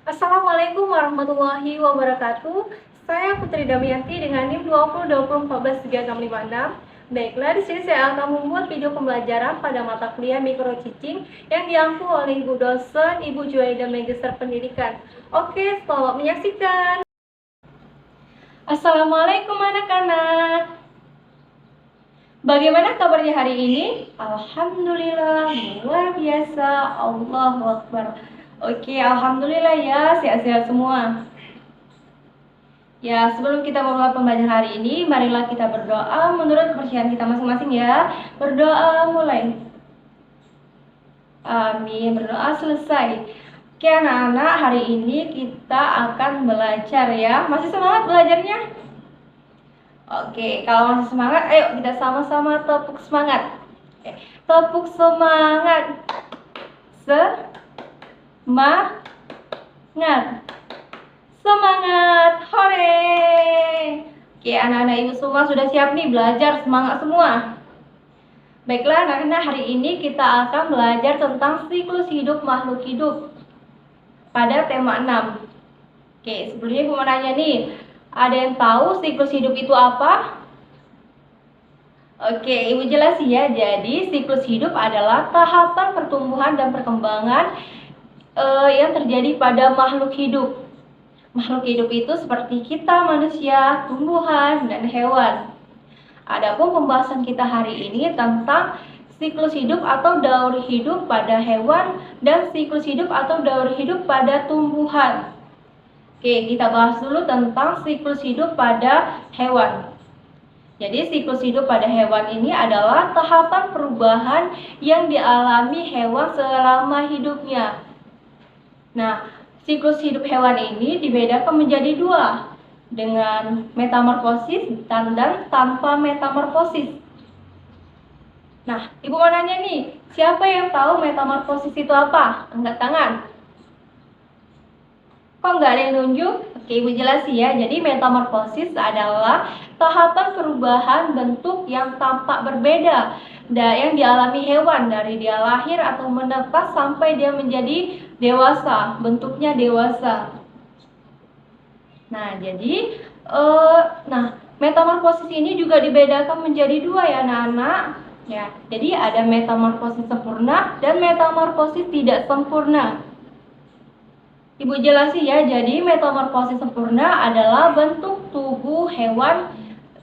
Assalamualaikum warahmatullahi wabarakatuh. Saya Putri Damayanti dengan NIM 2020143656. Baiklah, di sini saya akan membuat video pembelajaran pada mata kuliah mikrocicing yang diampu oleh Ibu dosen Ibu Juwaida Magister Pendidikan. Oke, selamat menyaksikan. Assalamualaikum anak-anak. Bagaimana kabarnya hari ini? Alhamdulillah, luar biasa, Allahu Akbar. Oke, alhamdulillah ya, sehat-sehat semua. Ya, sebelum kita memulai pembelajaran hari ini, marilah kita berdoa menurut kepercayaan kita masing-masing ya. Berdoa mulai. Amin, berdoa selesai. Oke anak-anak, hari ini kita akan belajar ya. Masih semangat belajarnya? Oke, kalau masih semangat, ayo kita sama-sama tepuk semangat. Oke, tepuk semangat. Semangat, hore. Oke, anak-anak ibu semua sudah siap nih belajar, semangat semua. Baiklah anak-anak, hari ini kita akan belajar tentang siklus hidup makhluk hidup pada tema 6. Oke, sebelumnya ibu mau nanya nih, ada yang tahu siklus hidup itu apa? Oke, ibu jelasin ya. Jadi siklus hidup adalah tahapan pertumbuhan dan perkembangan yang terjadi pada makhluk hidup. Makhluk hidup itu seperti kita manusia, tumbuhan, dan hewan. Adapun pembahasan kita hari ini tentang siklus hidup atau daur hidup pada hewan dan siklus hidup atau daur hidup pada tumbuhan. Oke, kita bahas dulu tentang siklus hidup pada hewan. Jadi siklus hidup pada hewan ini adalah tahapan perubahan yang dialami hewan selama hidupnya. Nah, siklus hidup hewan ini dibedakan menjadi dua, dengan metamorfosis dan tanpa metamorfosis. Nah, ibu mau nanya nih, siapa yang tahu metamorfosis itu apa? Angkat tangan. Kok nggak ada yang nunjuk? Oke, ibu jelasin ya. Jadi metamorfosis adalah tahapan perubahan bentuk yang tampak berbeda yang dialami hewan dari dia lahir atau menetas sampai dia menjadi dewasa, bentuknya dewasa. Nah, jadi metamorfosis ini juga dibedakan menjadi dua ya anak-anak. Ya, jadi ada metamorfosis sempurna dan metamorfosis tidak sempurna. Ibu jelasin ya, jadi metamorfosis sempurna adalah bentuk tubuh hewan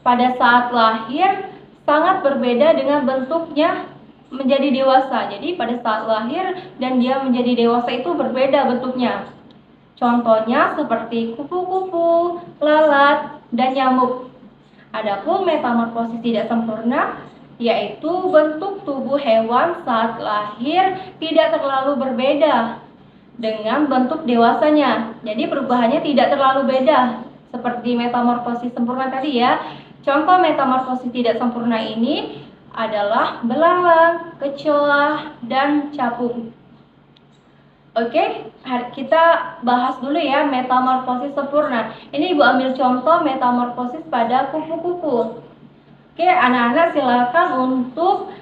pada saat lahir sangat berbeda dengan bentuknya menjadi dewasa. Jadi pada saat lahir dan dia menjadi dewasa itu berbeda bentuknya. Contohnya seperti kupu-kupu, lalat, dan nyamuk. Adapun metamorfosis tidak sempurna yaitu bentuk tubuh hewan saat lahir tidak terlalu berbeda dengan bentuk dewasanya. Jadi perubahannya tidak terlalu beda seperti metamorfosis sempurna tadi ya. Contoh metamorfosis tidak sempurna ini adalah belalang, kecoa, dan capung. Oke, kita bahas dulu ya metamorfosis sempurna. Ini ibu ambil contoh metamorfosis pada kupu-kupu. Oke, anak-anak silakan untuk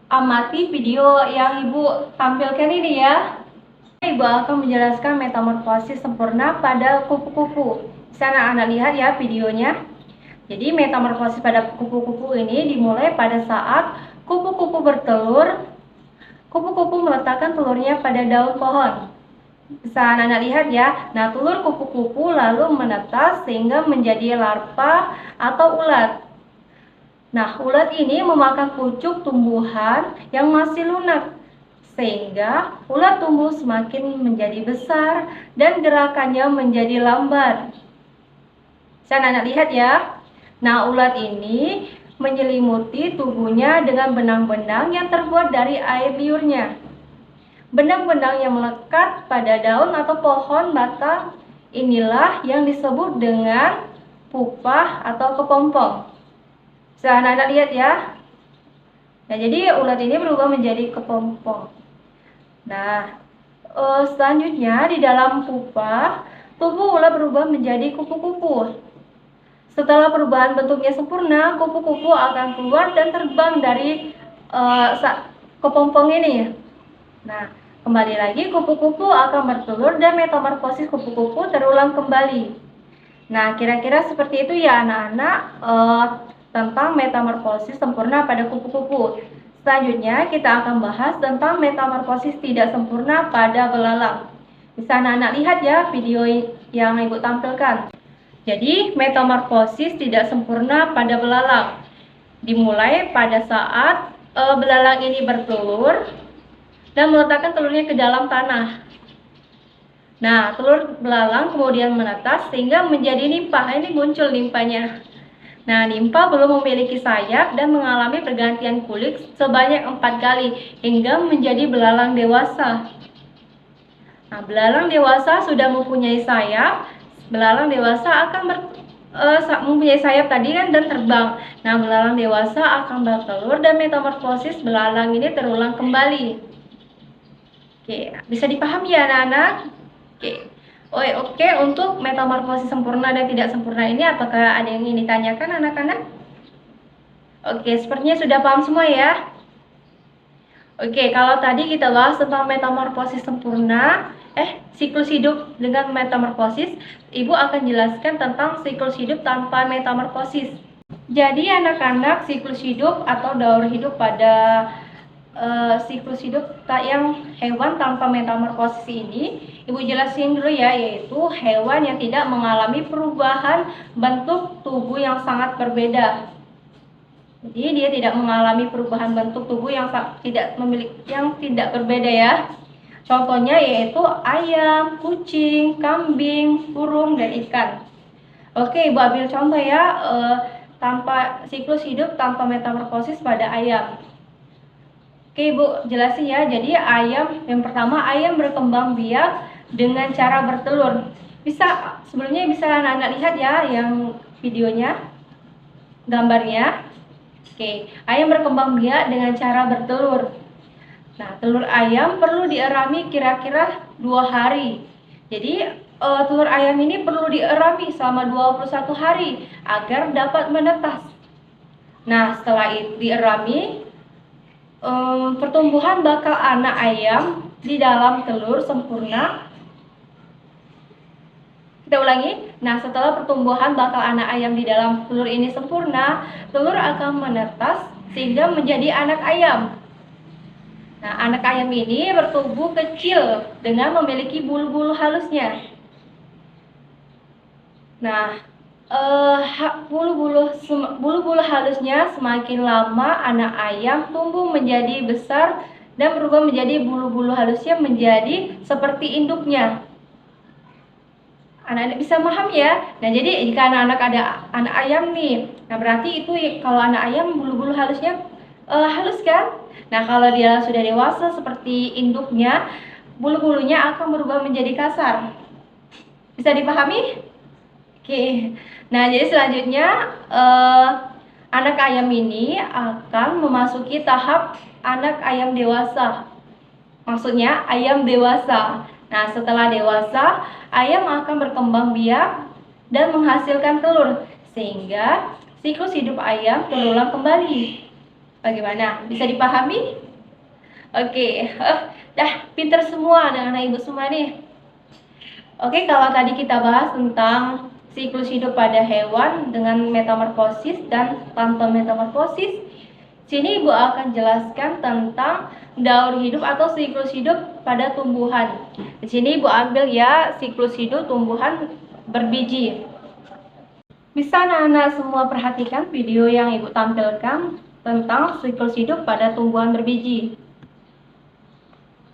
amati video yang ibu tampilkan ini ya. Ibu akan menjelaskan metamorfosis sempurna pada kupu-kupu. Bisa anak-anak lihat ya videonya. Jadi metamorfosis pada kupu-kupu ini dimulai pada saat kupu-kupu bertelur. Kupu-kupu meletakkan telurnya pada daun pohon. Bisa anak-anak lihat ya. Nah, telur kupu-kupu lalu menetas sehingga menjadi larva atau ulat. Nah, ulat ini memakan pucuk tumbuhan yang masih lunak, sehingga ulat tumbuh semakin menjadi besar dan gerakannya menjadi lambat. Bisa anak-anak lihat ya. Nah, ulat ini menyelimuti tubuhnya dengan benang-benang yang terbuat dari air liurnya. Benang-benang yang melekat pada daun atau pohon batang inilah yang disebut dengan pupa atau kepompong. Bisa anak-anak lihat ya. Nah, jadi ulat ini berubah menjadi kepompong. Nah, selanjutnya di dalam pupa, tubuh ulat berubah menjadi kupu-kupu. Setelah perubahan bentuknya sempurna, kupu-kupu akan keluar dan terbang dari kepompong ini. Nah, Kembali lagi kupu-kupu akan bertelur dan metamorfosis kupu-kupu terulang kembali. Nah, kira-kira seperti itu ya anak-anak tentang metamorfosis sempurna pada kupu-kupu. Selanjutnya kita akan bahas tentang metamorfosis tidak sempurna pada belalang. Bisa anak-anak lihat ya video yang ibu tampilkan. Jadi metamorfosis tidak sempurna pada belalang dimulai pada saat belalang ini bertelur dan meletakkan telurnya ke dalam tanah. Nah, telur belalang kemudian menetas sehingga menjadi nimpa. Ini muncul nimpanya. Nah, nimpa belum memiliki sayap dan mengalami pergantian kulit sebanyak 4 kali hingga menjadi belalang dewasa. Nah, belalang dewasa sudah mempunyai sayap. Belalang dewasa akan mempunyai sayap tadi kan dan terbang. Nah, belalang dewasa akan bertelur dan metamorfosis belalang ini terulang kembali. Oke, bisa dipahami ya anak-anak? Oke, untuk metamorfosis sempurna dan tidak sempurna ini apakah ada yang ingin ditanyakan anak-anak? Oke, sepertinya sudah paham semua ya. Oke, kalau tadi kita bahas tentang metamorfosis sempurna, siklus hidup dengan metamorfosis, Ibu akan jelaskan tentang siklus hidup tanpa metamorfosis. Jadi anak-anak, siklus hidup atau daur hidup pada siklus hidup yang hewan tanpa metamorfosis ini, Ibu jelasin dulu ya, yaitu hewan yang tidak mengalami perubahan bentuk tubuh yang sangat berbeda. Jadi dia tidak mengalami perubahan bentuk tubuh yang tidak berbeda ya. Contohnya yaitu ayam, kucing, kambing, burung, dan ikan. Oke, Ibu ambil contoh ya, tanpa siklus hidup tanpa metamorfosis pada ayam. Oke, Ibu jelasin ya. Jadi yang pertama ayam berkembang biak dengan cara bertelur. Sebelumnya bisa anak-anak lihat ya yang videonya, gambarnya. Oke, ayam berkembang biak dengan cara bertelur. Nah, telur ayam perlu dierami kira-kira 2 hari. Jadi, telur ayam ini perlu dierami selama 21 hari agar dapat menetas. Nah, setelah dierami, pertumbuhan bakal anak ayam di dalam telur sempurna. Kita ulangi. Nah, setelah pertumbuhan bakal anak ayam di dalam telur ini sempurna, telur akan menetas sehingga menjadi anak ayam. Nah, anak ayam ini bertubuh kecil dengan memiliki bulu-bulu halusnya. Nah, bulu-bulu halusnya semakin lama anak ayam tumbuh menjadi besar dan berubah menjadi bulu-bulu halusnya menjadi seperti induknya. Anak-anak bisa paham ya. Nah, jadi jika anak-anak ada anak ayam nih, nah berarti itu kalau anak ayam bulu-bulu halusnya halus kan? Nah, kalau dia sudah dewasa seperti induknya, bulu-bulunya akan berubah menjadi kasar. Bisa dipahami? Oke. Nah, jadi selanjutnya anak ayam ini akan memasuki tahap anak ayam dewasa. Maksudnya ayam dewasa. Nah, setelah dewasa, ayam akan berkembang biak dan menghasilkan telur, sehingga siklus hidup ayam terulang kembali. Bagaimana? Bisa dipahami? Oke, dah pinter semua anak-anak ibu semua nih. Oke, kalau tadi kita bahas tentang siklus hidup pada hewan dengan metamorfosis dan tanpa metamorfosis, sini Ibu akan jelaskan tentang daur hidup atau siklus hidup pada tumbuhan. Di sini Ibu ambil ya siklus hidup tumbuhan berbiji. Bisa anak-anak semua perhatikan video yang Ibu tampilkan tentang siklus hidup pada tumbuhan berbiji.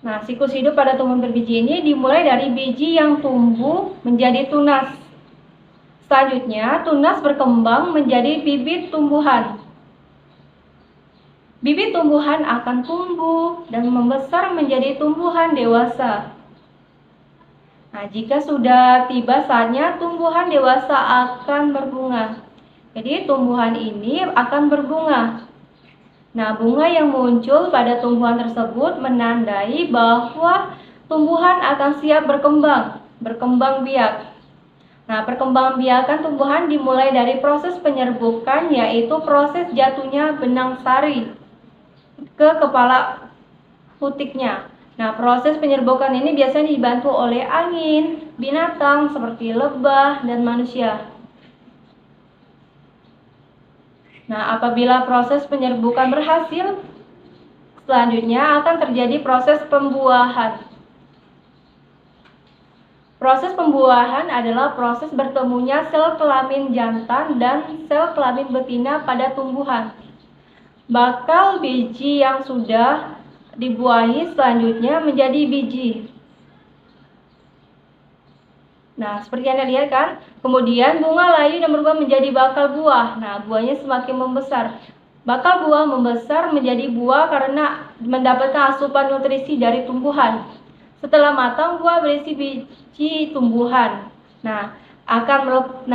Nah, siklus hidup pada tumbuhan berbiji ini dimulai dari biji yang tumbuh menjadi tunas. Selanjutnya, tunas berkembang menjadi bibit tumbuhan. Bibit tumbuhan akan tumbuh dan membesar menjadi tumbuhan dewasa. Nah, jika sudah tiba saatnya, tumbuhan dewasa akan berbunga. Jadi, tumbuhan ini akan berbunga. Nah, bunga yang muncul pada tumbuhan tersebut menandai bahwa tumbuhan akan siap berkembang biak. Nah, perkembangbiakan tumbuhan dimulai dari proses penyerbukan, yaitu proses jatuhnya benang sari ke kepala putiknya. Nah, proses penyerbukan ini biasanya dibantu oleh angin, binatang seperti lebah, dan manusia. Nah, apabila proses penyerbukan berhasil, selanjutnya akan terjadi proses pembuahan. Proses pembuahan adalah proses bertemunya sel kelamin jantan dan sel kelamin betina pada tumbuhan. Bakal biji yang sudah dibuahi selanjutnya menjadi biji. Nah, seperti Anda lihat kan, kemudian bunga layu dan berubah menjadi bakal buah. Nah, buahnya semakin membesar. Bakal buah membesar menjadi buah karena mendapatkan asupan nutrisi dari tumbuhan. Setelah matang, buah berisi biji tumbuhan. Nah,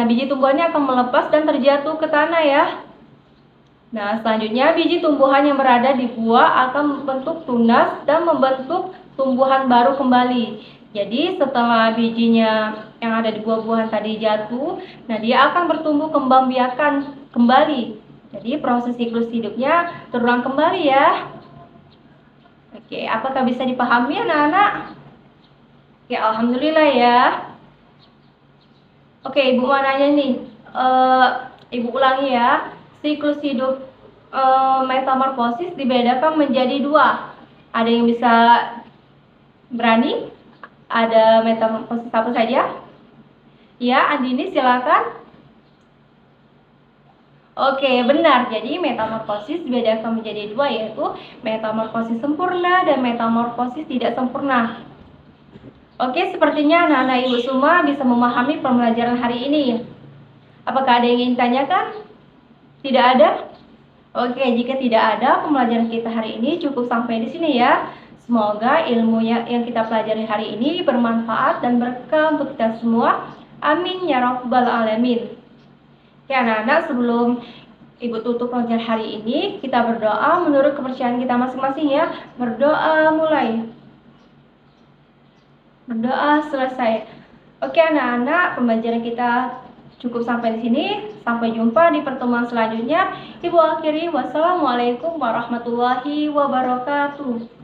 biji tumbuhannya akan melepas dan terjatuh ke tanah ya. Nah, selanjutnya biji tumbuhan yang berada di buah akan membentuk tunas dan membentuk tumbuhan baru kembali. Jadi setelah bijinya yang ada di buah-buahan tadi jatuh, nah dia akan bertumbuh kembang biakan kembali. Jadi proses siklus hidupnya terulang kembali ya. Oke, apakah bisa dipahami anak-anak? Oke, alhamdulillah ya. Oke, Ibu mau nanya nih. Ibu ulangi ya. Siklus hidup metamorfosis dibedakan menjadi dua. Ada yang bisa berani? Ada metamorfosis apa saja? Ya, Andini silakan. Oke, benar. Jadi metamorfosis dibedakan menjadi dua, yaitu metamorfosis sempurna dan metamorfosis tidak sempurna. Oke, sepertinya anak-anak Ibu semua bisa memahami pembelajaran hari ini. Apakah ada yang ingin tanyakan? Tidak ada? Oke, jika tidak ada, pembelajaran kita hari ini cukup sampai di sini ya. Semoga ilmu yang kita pelajari hari ini bermanfaat dan berkah untuk kita semua. Amin ya rabbal alamin. Oke anak-anak, sebelum Ibu tutup pelajaran hari ini, kita berdoa menurut kepercayaan kita masing-masing ya. Berdoa mulai. Berdoa selesai. Oke anak-anak, pembelajaran kita cukup sampai di sini. Sampai jumpa di pertemuan selanjutnya. Ibu akhiri, wassalamualaikum warahmatullahi wabarakatuh.